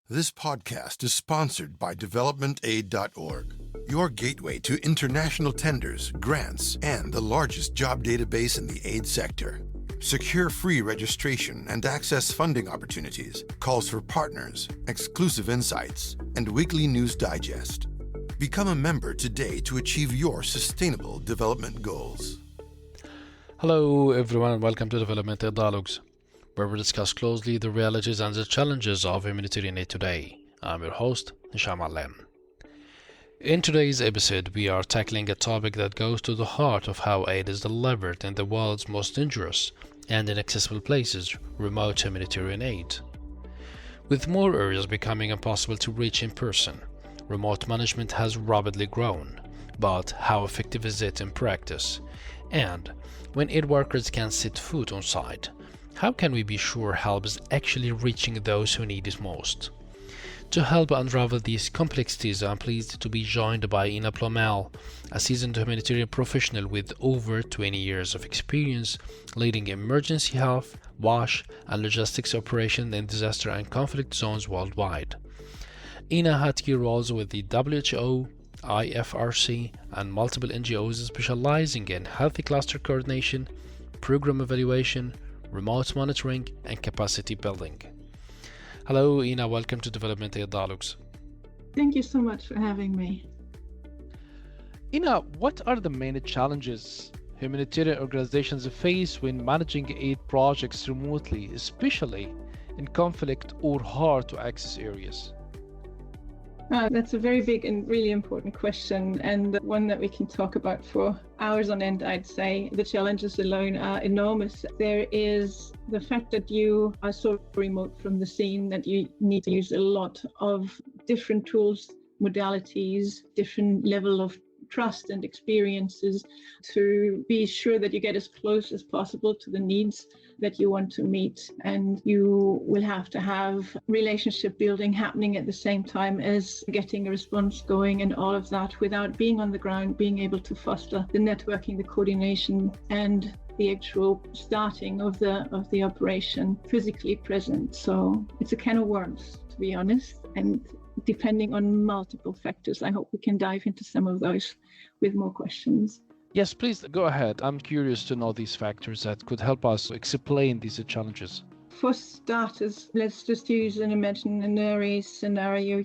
This podcast is sponsored by developmentaid.org, your gateway to international tenders, grants, and the largest job database in the aid sector. Secure free registration and access funding opportunities, calls for partners, exclusive insights, and weekly news digest. Become a member today to achieve your sustainable development goals. Hello everyone and welcome to Development Aid Dialogues, where we discuss closely the realities and the challenges of humanitarian aid today. I'm your host, Hisham Alem. In today's episode, we are tackling a topic that goes to the heart of how aid is delivered in the world's most dangerous and inaccessible places, remote humanitarian aid. With more areas becoming impossible to reach in person, remote management has rapidly grown. But how effective is it in practice? And when aid workers can't set foot on site, how can we be sure help is actually reaching those who need it most? To help unravel these complexities, I'm pleased to be joined by Ina Bluemel, a seasoned humanitarian professional with over 20 years of experience leading emergency health, WASH, and logistics operations in disaster and conflict zones worldwide. Ina had key roles with the WHO, IFRC, and multiple NGOs specializing in healthy cluster coordination, program evaluation, remote monitoring, and capacity building. Hello, Ina. Welcome to Development Aid Dialogues. Thank you so much for having me. Ina, what are the main challenges humanitarian organizations face when managing aid projects remotely, especially in conflict or hard-to-access areas? That's a very big and really important question, and one that we can talk about for hours on end, I'd say. The challenges alone are enormous. There is the fact that you are so remote from the scene that you need to use a lot of different tools, modalities, different level of trust and experiences to be sure that you get as close as possible to the needs that you want to meet. And you will have to have relationship building happening at the same time as getting a response going, and all of that without being on the ground, being able to foster the networking, the coordination, and the actual starting of the operation physically present. So it's a can of worms, to be honest, and depending on multiple factors. I hope we can dive into some of those with more questions. Yes, please go ahead. I'm curious to know these factors that could help us explain these challenges. For starters, let's just use an imaginary scenario.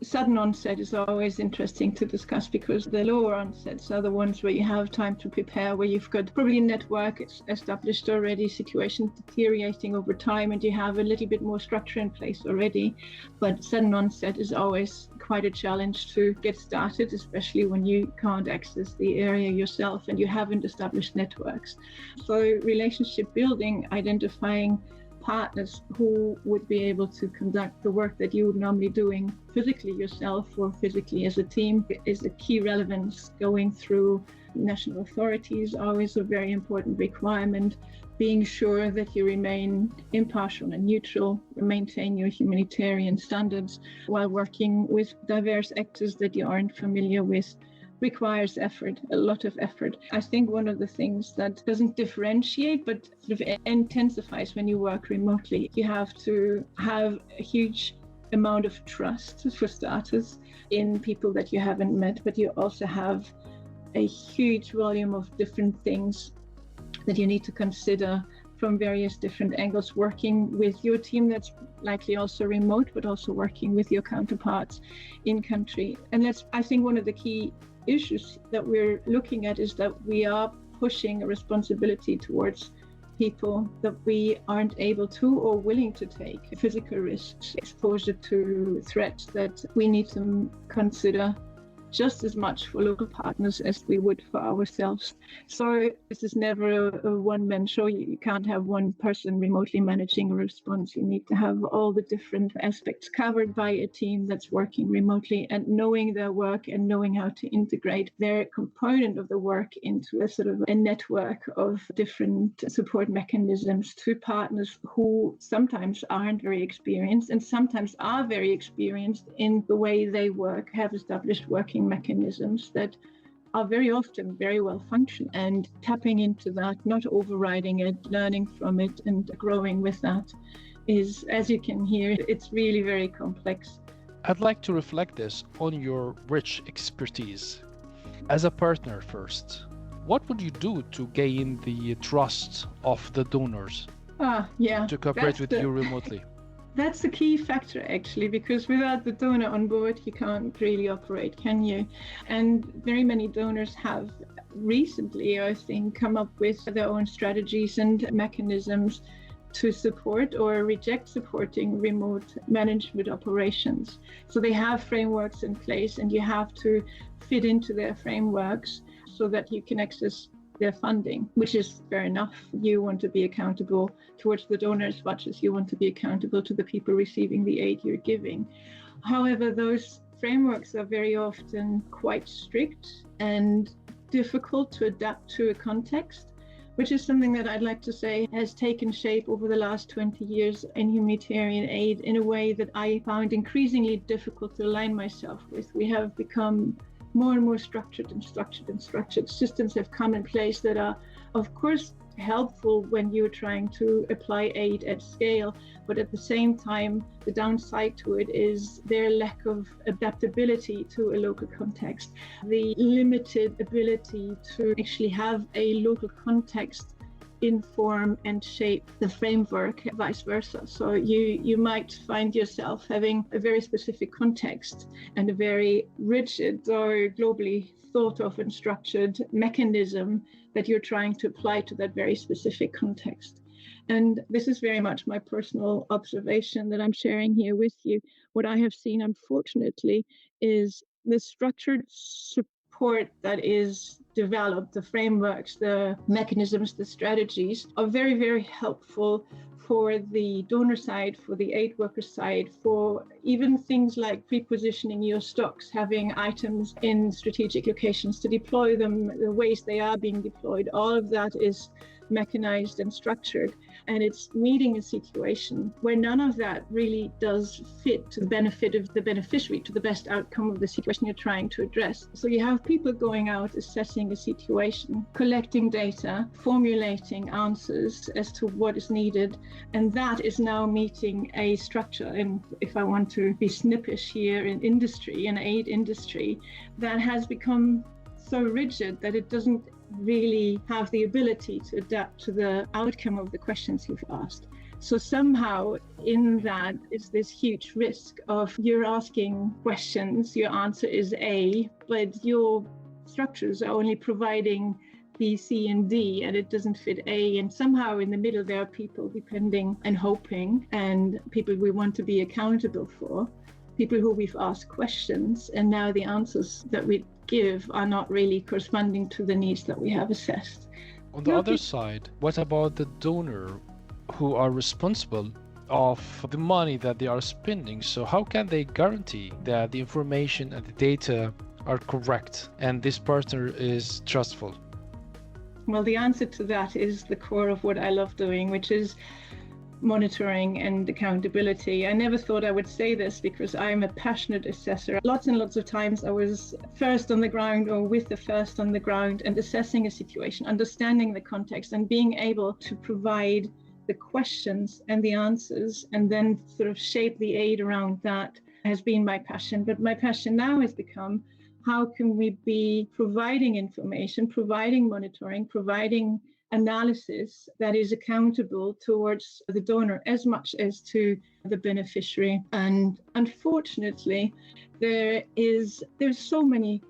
Sudden onset is always interesting to discuss because the lower onsets are the ones where you have time to prepare, where you've got probably a network established already, situation deteriorating over time, and you have a little bit more structure in place already. But sudden onset is always quite a challenge to get started, especially when you can't access the area yourself and you haven't established networks. So relationship building, identifying partners who would be able to conduct the work that you would normally doing physically yourself or physically as a team is a key relevance. Going through national authorities, always a very important requirement. Being sure that you remain impartial and neutral, maintain your humanitarian standards while working with diverse actors that you aren't familiar with requires effort, a lot of effort. I think one of the things that doesn't differentiate but sort of intensifies when you work remotely, you have to have a huge amount of trust, for starters, in people that you haven't met, but you also have a huge volume of different things that you need to consider from various different angles, working with your team that's likely also remote, but also working with your counterparts in country. And that's, I think, one of the key issues that we're looking at is that we are pushing a responsibility towards people that we aren't able to or willing to take physical risks, exposure to threats that we need to consider just as much for local partners as we would for ourselves. So this is never a one-man show. You can't have one person remotely managing a response. You need to have all the different aspects covered by a team that's working remotely and knowing their work and knowing how to integrate their component of the work into a sort of a network of different support mechanisms to partners who sometimes aren't very experienced and sometimes are very experienced in the way they work, have established working mechanisms that are very often very well functioning, and tapping into that, not overriding it, learning from it and growing with that is, as you can hear, it's really very complex. I'd like to reflect this on your rich expertise. As a partner first, what would you do to gain the trust of the donors to cooperate with you remotely? That's the key factor, actually, because without the donor on board, you can't really operate, can you? And very many donors have recently, I think, come up with their own strategies and mechanisms to support or reject supporting remote management operations. So they have frameworks in place, and you have to fit into their frameworks so that you can access their funding, which is fair enough. You want to be accountable towards the donor as much as you want to be accountable to the people receiving the aid you're giving. However, those frameworks are very often quite strict and difficult to adapt to a context, which is something that I'd like to say has taken shape over the last 20 years in humanitarian aid in a way that I found increasingly difficult to align myself with. We have become more and more structured. Systems have come in place that are, of course, helpful when you're trying to apply aid at scale, but at the same time, the downside to it is their lack of adaptability to a local context, the limited ability to actually have a local context inform and shape the framework, vice versa. So you might find yourself having a very specific context and a very rigid or globally thought of and structured mechanism that you're trying to apply to that very specific context. And this is very much my personal observation that I'm sharing here with you. What I have seen, unfortunately, is the structured support that is developed, the frameworks, the mechanisms, the strategies are very, very helpful for the donor side, for the aid worker side, for even things like pre-positioning your stocks, having items in strategic locations to deploy them, the ways they are being deployed. All of that is mechanized and structured, and it's meeting a situation where none of that really does fit to the benefit of the beneficiary, to the best outcome of the situation you're trying to address. So you have people going out, assessing a situation, collecting data, formulating answers as to what is needed, and that is now meeting a structure. And if I want to be snippish here, in industry, in aid industry, that has become so rigid that it doesn't really have the ability to adapt to the outcome of the questions you've asked. So somehow in that is this huge risk of you're asking questions, your answer is A, but your structures are only providing B, C, and D, and it doesn't fit A. And somehow in the middle, there are people depending and hoping, and people we want to be accountable for, people who we've asked questions, and now the answers that we give are not really corresponding to the needs that we have assessed. On the other side, what about the donor who are responsible of the money that they are spending? So how can they guarantee that the information and the data are correct and this partner is trustful? Well, the answer to that is the core of what I love doing, which is monitoring and accountability. I never thought I would say this because I'm a passionate assessor. Lots and lots of times I was first on the ground or with the first on the ground and assessing a situation, understanding the context and being able to provide the questions and the answers and then sort of shape the aid around that has been my passion. But my passion now has become, how can we be providing information, providing monitoring, providing analysis that is accountable towards the donor as much as to the beneficiary. And unfortunately, there's so many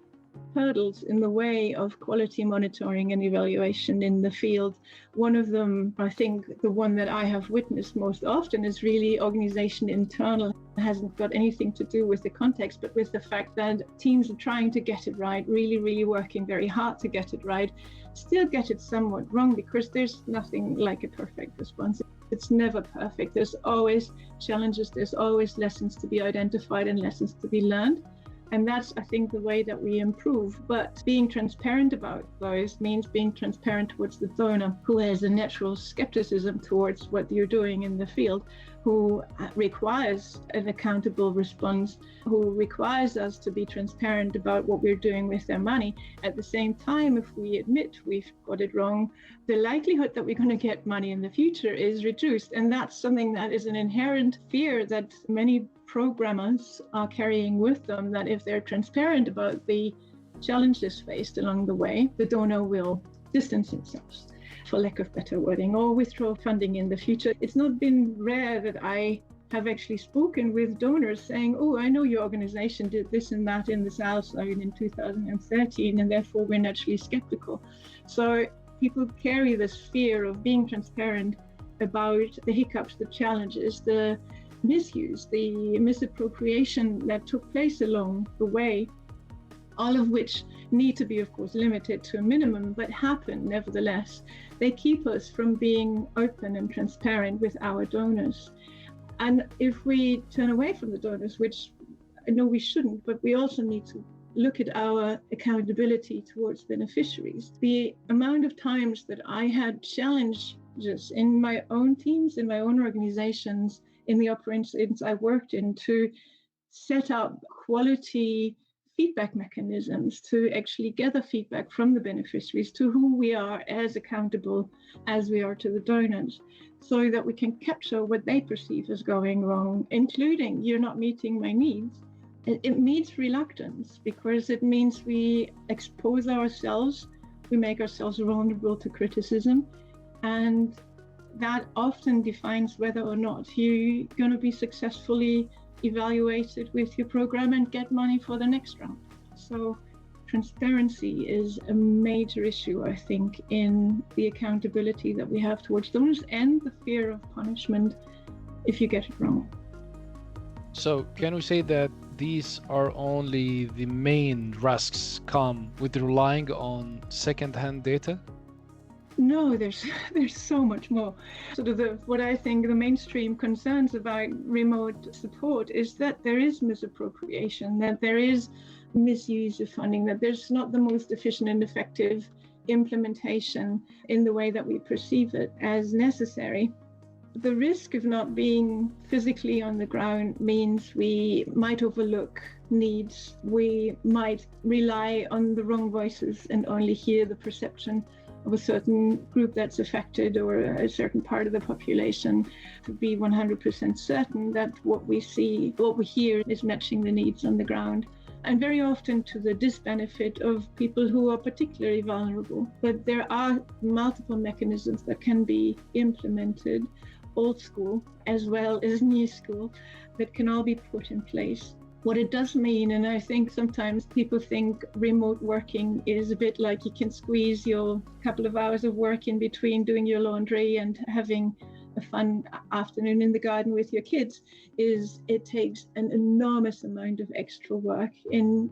hurdles in the way of quality monitoring and evaluation in the field. One of them, I think the one that I have witnessed most often, is really organization internal. It hasn't got anything to do with the context, but with the fact that teams are trying to get it right, really, really working very hard to get it right, still get it somewhat wrong, because there's nothing like a perfect response. It's never perfect. There's always challenges, there's always lessons to be identified and lessons to be learned. And that's, I think, the way that we improve. But being transparent about those means being transparent towards the donor, who has a natural skepticism towards what you're doing in the field, who requires an accountable response, who requires us to be transparent about what we're doing with their money. At the same time, if we admit we've got it wrong, the likelihood that we're going to get money in the future is reduced. And that's something that is an inherent fear that many programmers are carrying with them, that if they're transparent about the challenges faced along the way, the donor will distance themselves, for lack of better wording, or withdraw funding in the future. It's not been rare that I have actually spoken with donors saying, oh, I know your organization did this and that in the South Side in 2013, and therefore we're naturally skeptical. So people carry this fear of being transparent about the hiccups, the challenges, the misuse, the misappropriation that took place along the way, all of which need to be, of course, limited to a minimum, but happen nevertheless. They keep us from being open and transparent with our donors. And if we turn away from the donors, which I know we shouldn't, but we also need to look at our accountability towards beneficiaries. The amount of times that I had challenges in my own teams, in my own organizations, in the operations I worked in, to set up quality feedback mechanisms to actually gather feedback from the beneficiaries to who we are as accountable as we are to the donors, so that we can capture what they perceive as going wrong, including you're not meeting my needs. It means reluctance, because it means we expose ourselves, we make ourselves vulnerable to criticism, and that often defines whether or not you're going to be successfully evaluated with your program and get money for the next round. So transparency is a major issue, I think, in the accountability that we have towards donors, and the fear of punishment if you get it wrong. So can we say that these are only the main risks come with relying on second-hand data? No, there's so much more. Sort of what I think the mainstream concerns about remote support is that there is misappropriation, that there is misuse of funding, that there's not the most efficient and effective implementation in the way that we perceive it as necessary. The risk of not being physically on the ground means we might overlook needs, we might rely on the wrong voices and only hear the perception of a certain group that's affected or a certain part of the population, to be 100% certain that what we see, what we hear is matching the needs on the ground. And very often to the disbenefit of people who are particularly vulnerable. But there are multiple mechanisms that can be implemented, old school as well as new school, that can all be put in place. What it does mean, and I think sometimes people think remote working is a bit like you can squeeze your couple of hours of work in between doing your laundry and having a fun afternoon in the garden with your kids, is it takes an enormous amount of extra work in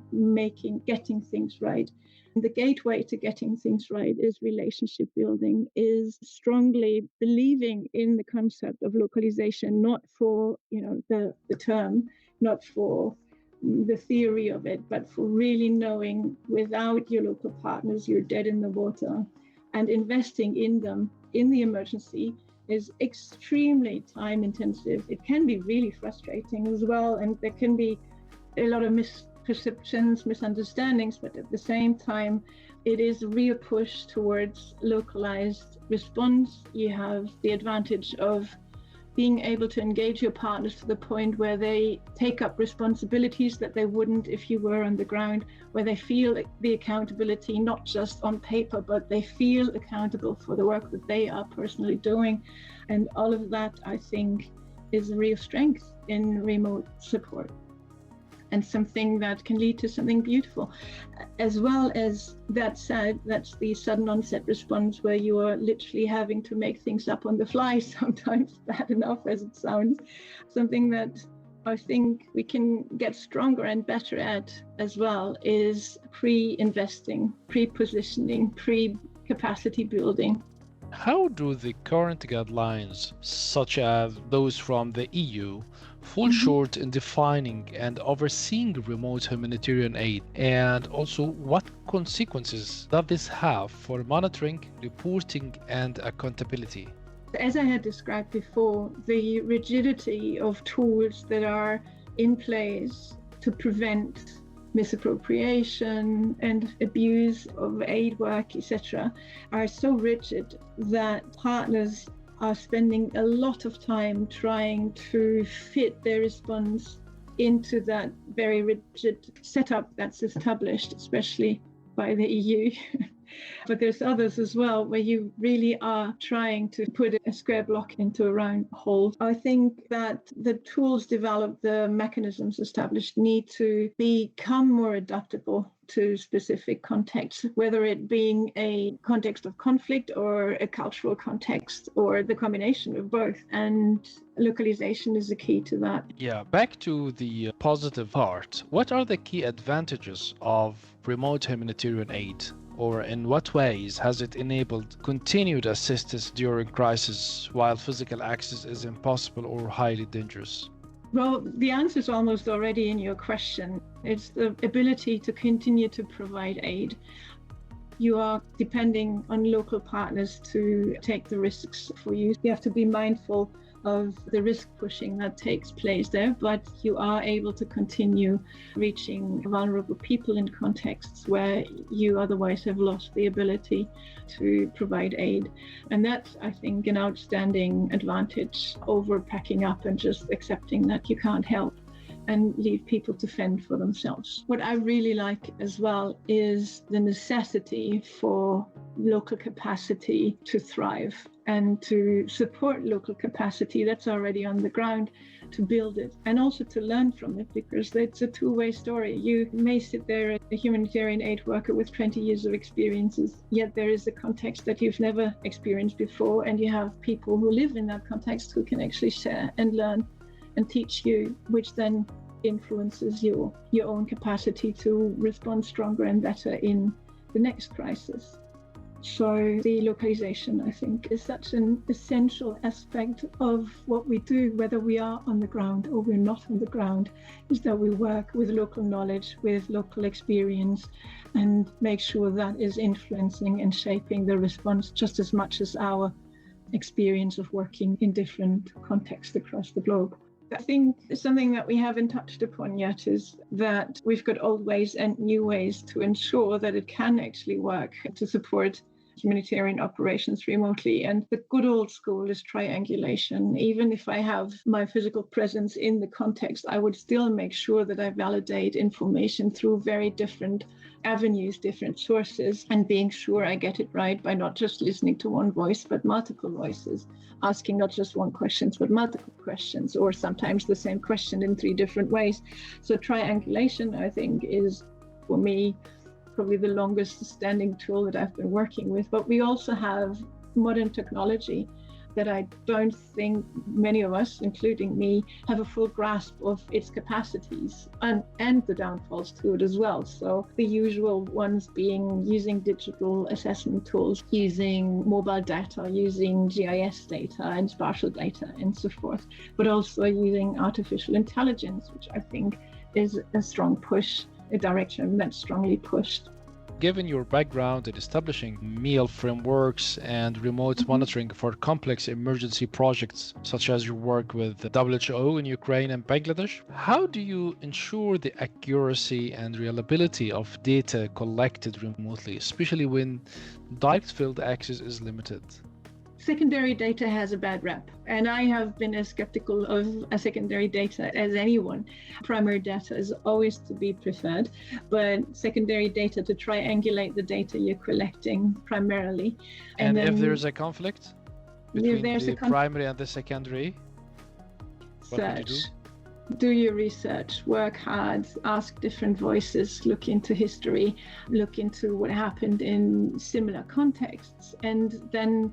getting things right. And the gateway to getting things right is relationship building, is strongly believing in the concept of localization, not for the term, not for the theory of it, but for really knowing without your local partners, you're dead in the water. And investing in them in the emergency is extremely time intensive. It can be really frustrating as well. And there can be a lot of misperceptions, misunderstandings, but at the same time, it is a real push towards localized response. You have the advantage of being able to engage your partners to the point where they take up responsibilities that they wouldn't if you were on the ground, where they feel the accountability, not just on paper, but they feel accountable for the work that they are personally doing. And all of that, I think, is a real strength in remote support, and something that can lead to something beautiful. As well as that said, that's the sudden onset response, where you are literally having to make things up on the fly, sometimes bad enough as it sounds. Something that I think we can get stronger and better at as well is pre-investing, pre-positioning, pre-capacity building. How do the current guidelines, such as those from the EU, fall short in defining and overseeing remote humanitarian aid? And also, what consequences does this have for monitoring, reporting, and accountability? As I had described before, the rigidity of tools that are in place to prevent misappropriation and abuse of aid work, etc., are so rigid that partners are spending a lot of time trying to fit their response into that very rigid setup that's established, especially by the EU. But there's others as well where you really are trying to put a square block into a round hole. I think that the tools developed, the mechanisms established need to become more adaptable to specific contexts, whether it being a context of conflict or a cultural context or the combination of both. And localization is the key to that. Yeah, back to the positive part. What are the key advantages of remote humanitarian aid? Or in what ways has it enabled continued assistance during crisis while physical access is impossible or highly dangerous? Well, the answer is almost already in your question. It's the ability to continue to provide aid. You are depending on local partners to take the risks for you. You have to be mindful of the risk pushing that takes place there, but you are able to continue reaching vulnerable people in contexts where you otherwise have lost the ability to provide aid. And that's, I think, an outstanding advantage over packing up and just accepting that you can't help and leave people to fend for themselves. What I really like as well is the necessity for local capacity to thrive and to support local capacity that's already on the ground, to build it and also to learn from it, because it's a two-way story. You may sit there as a humanitarian aid worker with 20 years of experiences, yet there is a context that you've never experienced before, and you have people who live in that context who can actually share and learn and teach you, which then influences your own capacity to respond stronger and better in the next crisis. So the localization, I think, is such an essential aspect of what we do, whether we are on the ground or we're not on the ground, is that we work with local knowledge, with local experience, and make sure that is influencing and shaping the response just as much as our experience of working in different contexts across the globe. I think something that we haven't touched upon yet is that we've got old ways and new ways to ensure that it can actually work to support humanitarian operations remotely. And the good old school is triangulation. Even if I have my physical presence in the context, I would still make sure that I validate information through very different avenues, different sources, and being sure I get it right by not just listening to one voice, but multiple voices, asking not just one question, but multiple questions, or sometimes the same question in 3 different ways. So triangulation, I think, is, for me, probably the longest standing tool that I've been working with. But we also have modern technology that I don't think many of us, including me, have a full grasp of its capacities and the downfalls to it as well. So the usual ones being using digital assessment tools, using mobile data, using GIS data and spatial data and so forth, but also using artificial intelligence, which I think is a strong push, a direction that's strongly pushed. Given your background in establishing meal frameworks and remote monitoring for complex emergency projects, such as your work with the WHO in Ukraine and Bangladesh, how do you ensure the accuracy and reliability of data collected remotely, especially when direct field access is limited? Secondary data has a bad rep, and I have been as skeptical of a secondary data as anyone. Primary data is always to be preferred, but secondary data to triangulate the data you're collecting primarily. And then, if there's a conflict between the primary and the secondary, what do you do your research, work hard, ask different voices, look into history, look into what happened in similar contexts, and then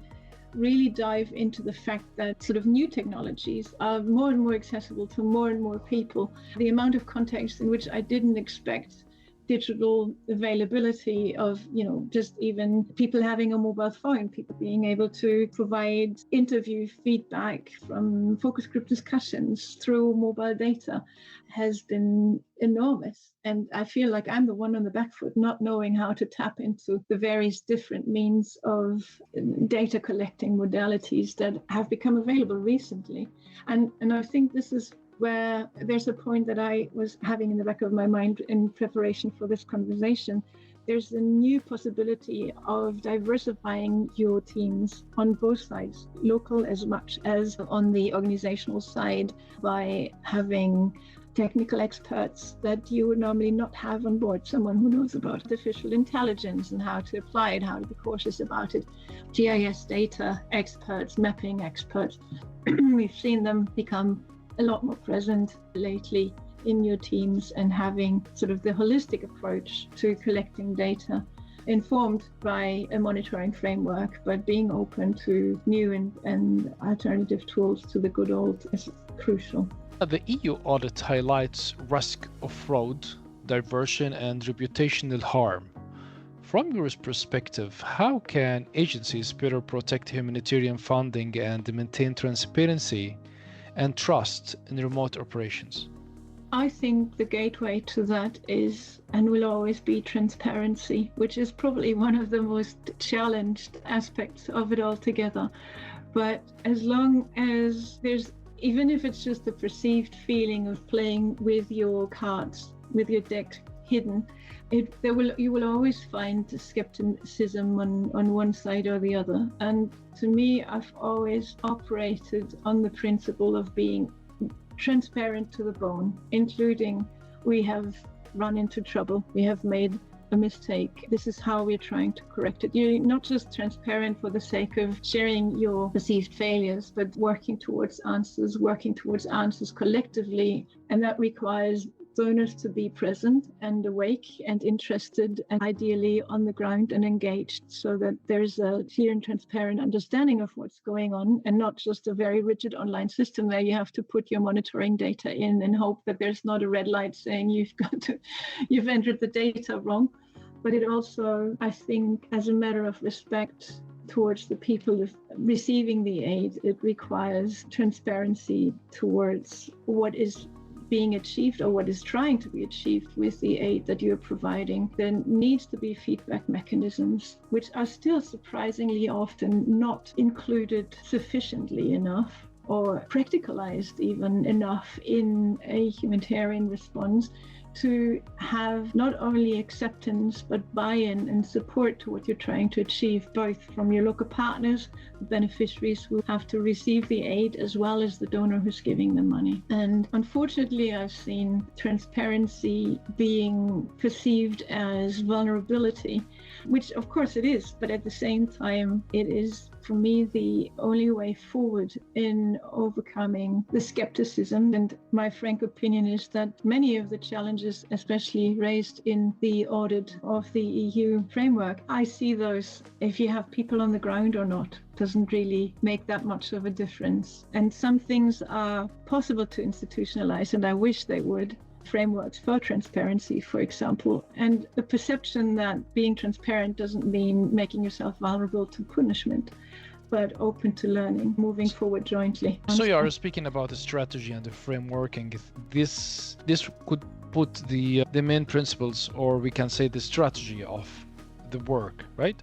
really dive into the fact that sort of new technologies are more and more accessible to more and more people. The amount of contexts in which I didn't expect digital availability of, just even people having a mobile phone, people being able to provide interview feedback from focus group discussions through mobile data has been enormous. And I feel like I'm the one on the back foot, not knowing how to tap into the various different means of data collecting modalities that have become available recently. And I think this is where there's a point that I was having in the back of my mind in preparation for this conversation. There's a new possibility of diversifying your teams on both sides, local as much as on the organizational side, by having technical experts that you would normally not have on board, someone who knows about artificial intelligence and how to apply it, how to be cautious about it, GIS data experts, mapping experts. We've seen them become a lot more present lately in your teams and having sort of the holistic approach to collecting data, informed by a monitoring framework, but being open to new and alternative tools to the good old is crucial. The EU audit highlights risk of fraud, diversion, and reputational harm. From your perspective, how can agencies better protect humanitarian funding and maintain transparency and trust in remote operations? I think the gateway to that is and will always be transparency, which is probably one of the most challenged aspects of it altogether. But as long as there's, even if it's just a perceived feeling of playing with your cards, with your deck hidden, you will always find skepticism on one side or the other. And to me, I've always operated on the principle of being transparent to the bone, including we have run into trouble, we have made a mistake, this is how we're trying to correct it. You're not just transparent for the sake of sharing your perceived failures, but working towards answers collectively, and that requires donors to be present and awake and interested and ideally on the ground and engaged, so that there's a clear and transparent understanding of what's going on, and not just a very rigid online system where you have to put your monitoring data in and hope that there's not a red light saying you've entered the data wrong. But it also, I think, as a matter of respect towards the people receiving the aid, it requires transparency towards what is being achieved or what is trying to be achieved with the aid that you're providing. There needs to be feedback mechanisms, which are still surprisingly often not included sufficiently enough or practicalized even enough in a humanitarian response to have not only acceptance but buy-in and support to what you're trying to achieve, both from your local partners, the beneficiaries who have to receive the aid, as well as the donor who's giving the money. And unfortunately, I've seen transparency being perceived as vulnerability, which of course it is, but at the same time, it is, for me, the only way forward in overcoming the skepticism. And my frank opinion is that many of the challenges, especially raised in the audit of the EU framework, I see those, if you have people on the ground or not, doesn't really make that much of a difference. And some things are possible to institutionalize, and I wish they would. Frameworks for transparency, for example, and the perception that being transparent doesn't mean making yourself vulnerable to punishment, but open to learning, moving forward jointly. So you are speaking about the strategy and the framework, and this could put the main principles, or we can say the strategy of the work, right?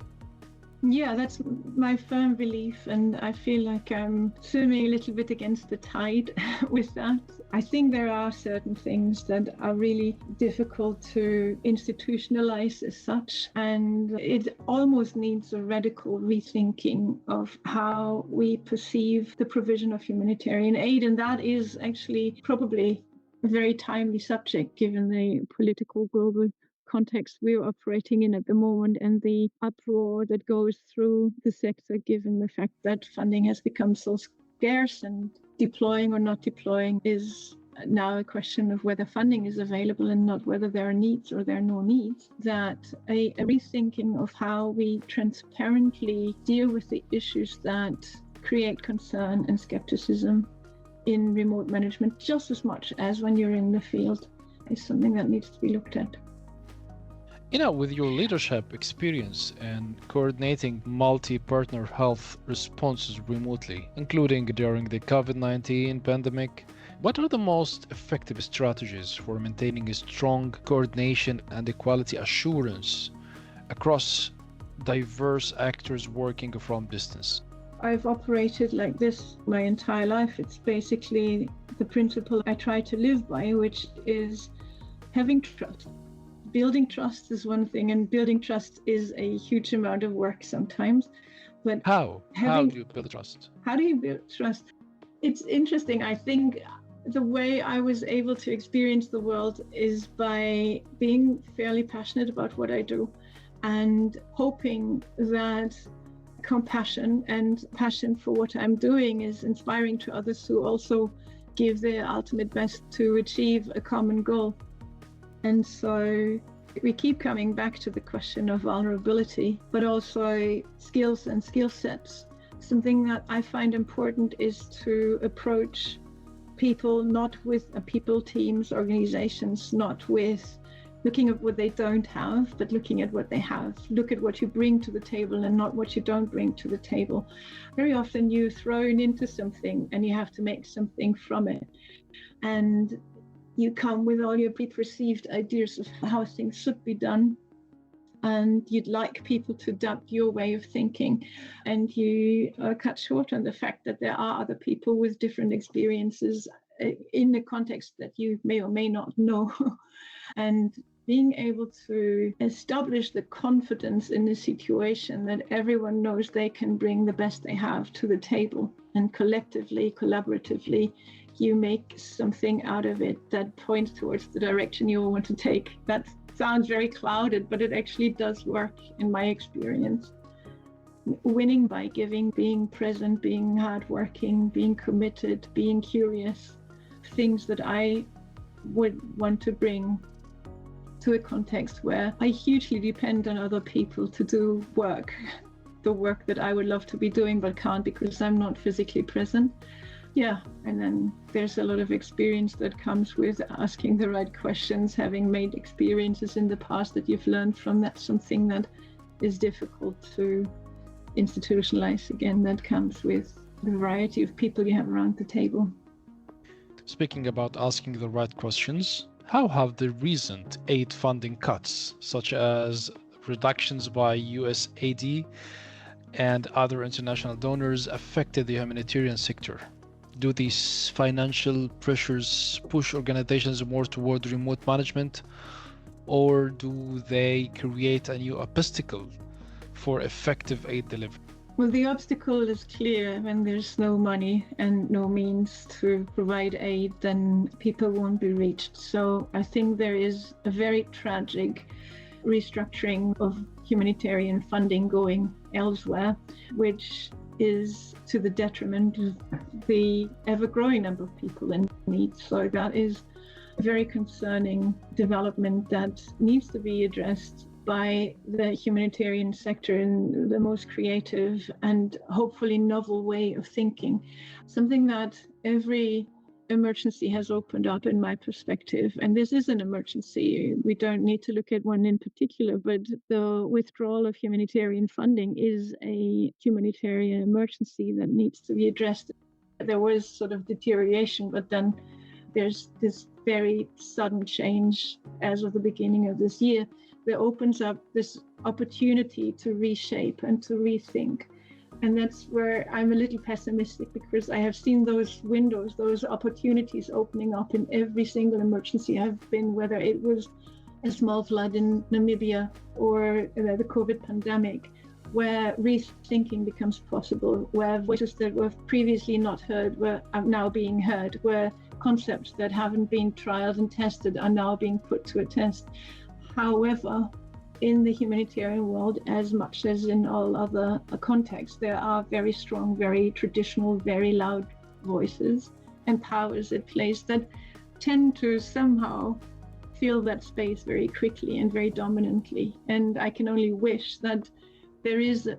Yeah, that's my firm belief, and I feel like I'm swimming a little bit against the tide with that. I think there are certain things that are really difficult to institutionalize as such, and it almost needs a radical rethinking of how we perceive the provision of humanitarian aid, and that is actually probably a very timely subject given the political global context we're operating in at the moment and the uproar that goes through the sector, given the fact that funding has become so scarce and deploying or not deploying is now a question of whether funding is available and not whether there are needs or there are no needs. That a rethinking of how we transparently deal with the issues that create concern and skepticism in remote management just as much as when you're in the field is something that needs to be looked at. With your leadership experience and coordinating multi-partner health responses remotely, including during the COVID-19 pandemic, what are the most effective strategies for maintaining a strong coordination and quality assurance across diverse actors working from distance? I've operated like this my entire life. It's basically the principle I try to live by, which is having trust. Building trust is one thing, and building trust is a huge amount of work sometimes. But How do you build trust? How do you build trust? It's interesting. I think the way I was able to experience the world is by being fairly passionate about what I do and hoping that compassion and passion for what I'm doing is inspiring to others who also give their ultimate best to achieve a common goal. And so we keep coming back to the question of vulnerability, but also skills and skill sets. Something that I find important is to approach people not with people, teams, organizations, not with looking at what they don't have, but looking at what they have. Look at what you bring to the table and not what you don't bring to the table. Very often you're thrown into something and you have to make something from it. And you come with all your preconceived ideas of how things should be done, and you'd like people to adapt your way of thinking, and you cut short on the fact that there are other people with different experiences in the context that you may or may not know. And being able to establish the confidence in the situation that everyone knows they can bring the best they have to the table, and collectively, collaboratively, you make something out of it that points towards the direction you want to take. That sounds very clouded, but it actually does work in my experience. Winning by giving, being present, being hardworking, being committed, being curious, things that I would want to bring to a context where I hugely depend on other people to do work, the work that I would love to be doing but can't because I'm not physically present. Yeah, and then there's a lot of experience that comes with asking the right questions, having made experiences in the past that you've learned from. That's something that is difficult to institutionalize. Again, that comes with the variety of people you have around the table. Speaking about asking the right questions, how have the recent aid funding cuts, such as reductions by USAID and other international donors, affected the humanitarian sector? Do these financial pressures push organizations more toward remote management, or do they create a new obstacle for effective aid delivery? Well, the obstacle is clear. When there's no money and no means to provide aid, then people won't be reached. So I think there is a very tragic restructuring of humanitarian funding going elsewhere, which is to the detriment of the ever-growing number of people in need. So that is a very concerning development that needs to be addressed by the humanitarian sector in the most creative and hopefully novel way of thinking. Something that every emergency has opened up in my perspective, and this is an emergency. We don't need to look at one in particular, but the withdrawal of humanitarian funding is a humanitarian emergency that needs to be addressed. There was sort of deterioration, but then there's this very sudden change as of the beginning of this year that opens up this opportunity to reshape and to rethink. And that's where I'm a little pessimistic, because I have seen those windows, those opportunities opening up in every single emergency I've been, whether it was a small flood in Namibia or the COVID pandemic, where rethinking becomes possible, where voices that were previously not heard are now being heard, where concepts that haven't been trialed and tested are now being put to a test. However, in the humanitarian world, as much as in all other contexts, there are very strong, very traditional, very loud voices and powers at place that tend to somehow fill that space very quickly and very dominantly. And I can only wish that there is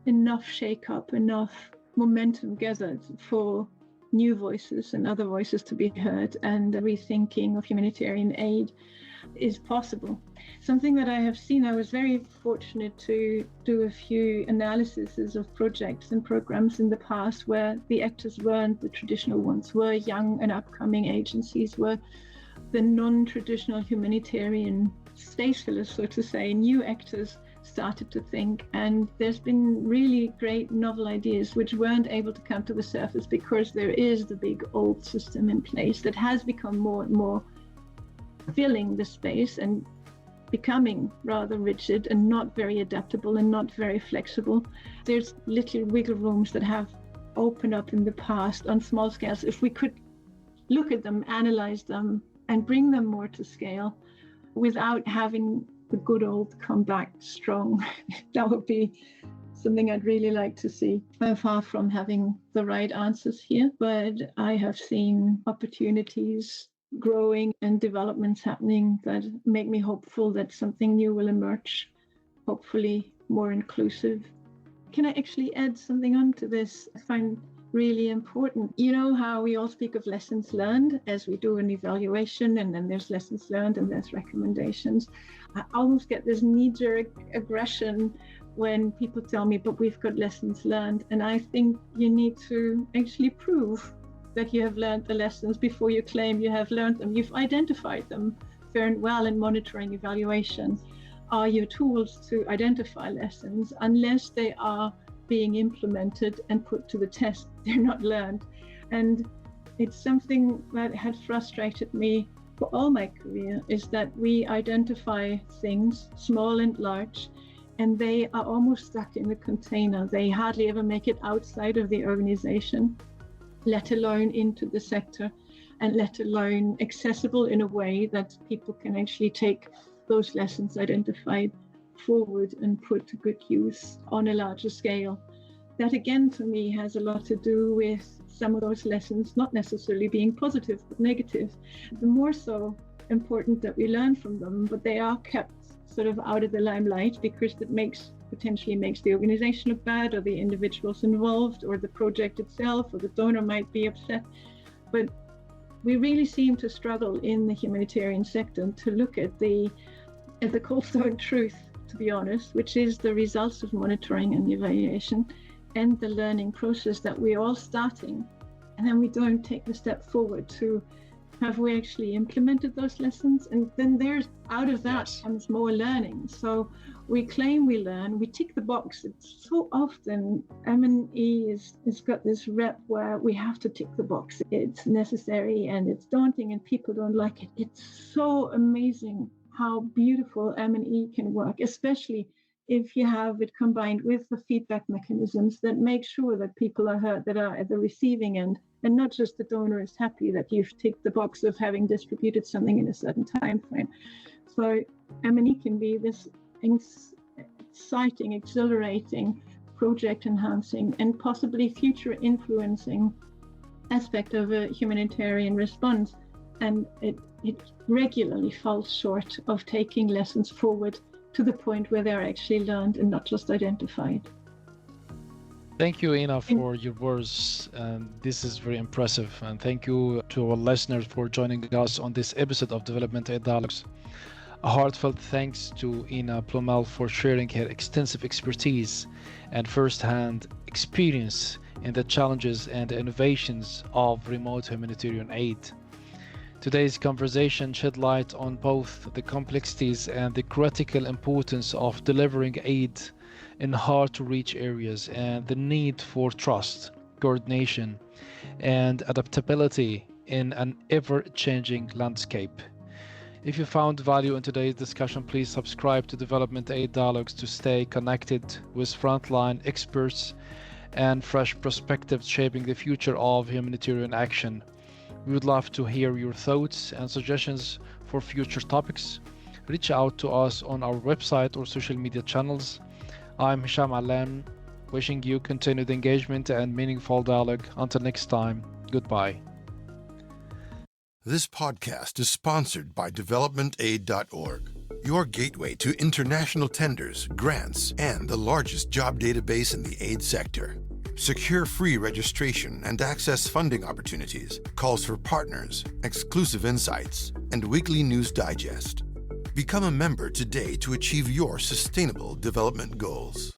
enough shake-up, enough momentum gathered for new voices and other voices to be heard, and a rethinking of humanitarian aid is possible. Something that I have seen, I was very fortunate to do a few analyses of projects and programs in the past where the actors weren't the traditional ones, were young and upcoming agencies, were the non-traditional humanitarian space fillers, so to say, new actors started to think. And there's been really great novel ideas which weren't able to come to the surface because there is the big old system in place that has become more and more filling the space and becoming rather rigid and not very adaptable and not very flexible. There's little wiggle rooms that have opened up in the past on small scales. If we could look at them, analyze them, and bring them more to scale without having the good old come back strong, that would be something I'd really like to see. I'm far from having the right answers here, but I have seen opportunities growing and developments happening that make me hopeful that something new will emerge, hopefully more inclusive. Can I actually add something onto this? I find really important. You know how we all speak of lessons learned as we do an evaluation, and then there's lessons learned and there's recommendations. I almost get this knee-jerk aggression when people tell me, but we've got lessons learned. And I think you need to actually prove that you have learned the lessons before you claim you have learned them. You've identified them fair and well in monitoring evaluation. Are your tools to identify lessons? Unless they are being implemented and put to the test, they're not learned. And it's something that had frustrated me for all my career, is that we identify things, small and large, and they are almost stuck in the container. They hardly ever make it outside of the organization, let alone into the sector, and let alone accessible in a way that people can actually take those lessons identified forward and put to good use on a larger scale. That again, to me, has a lot to do with some of those lessons not necessarily being positive but negative. The more so important that we learn from them, but they are kept sort of out of the limelight because that potentially makes the organization look bad, or the individuals involved, or the project itself, or the donor might be upset. But we really seem to struggle in the humanitarian sector to look at the cold stone truth, to be honest, which is the results of monitoring and evaluation and the learning process that we're all starting. And then we don't take the step forward to have we actually implemented those lessons? And then there's, out of that comes more learning. So we claim we learn, we tick the box. It's so often M&E is got this rep where we have to tick the box. It's necessary and it's daunting and people don't like it. It's so amazing how beautiful M&E can work, especially if you have it combined with the feedback mechanisms that make sure that people are heard, that are at the receiving end, and not just the donor is happy that you've ticked the box of having distributed something in a certain time frame. So M&E can be this exciting, exhilarating, project enhancing, and possibly future influencing aspect of a humanitarian response. And it regularly falls short of taking lessons forward to the point where they're actually learned and not just identified. Thank you, Ina, for your words. This is very impressive. And thank you to our listeners for joining us on this episode of Development Aid Dialogues. A heartfelt thanks to Ina Bluemel for sharing her extensive expertise and first-hand experience in the challenges and innovations of remote humanitarian aid. Today's conversation shed light on both the complexities and the critical importance of delivering aid in hard-to-reach areas, and the need for trust, coordination, and adaptability in an ever-changing landscape. If you found value in today's discussion, please subscribe to Development Aid Dialogues to stay connected with frontline experts and fresh perspectives shaping the future of humanitarian action. We would love to hear your thoughts and suggestions for future topics. Reach out to us on our website or social media channels. I'm Hisham Alam, wishing you continued engagement and meaningful dialogue. Until next time, goodbye. This podcast is sponsored by developmentaid.org, your gateway to international tenders, grants, and the largest job database in the aid sector. Secure free registration and access funding opportunities, calls for partners, exclusive insights, and weekly news digest. Become a member today to achieve your sustainable development goals.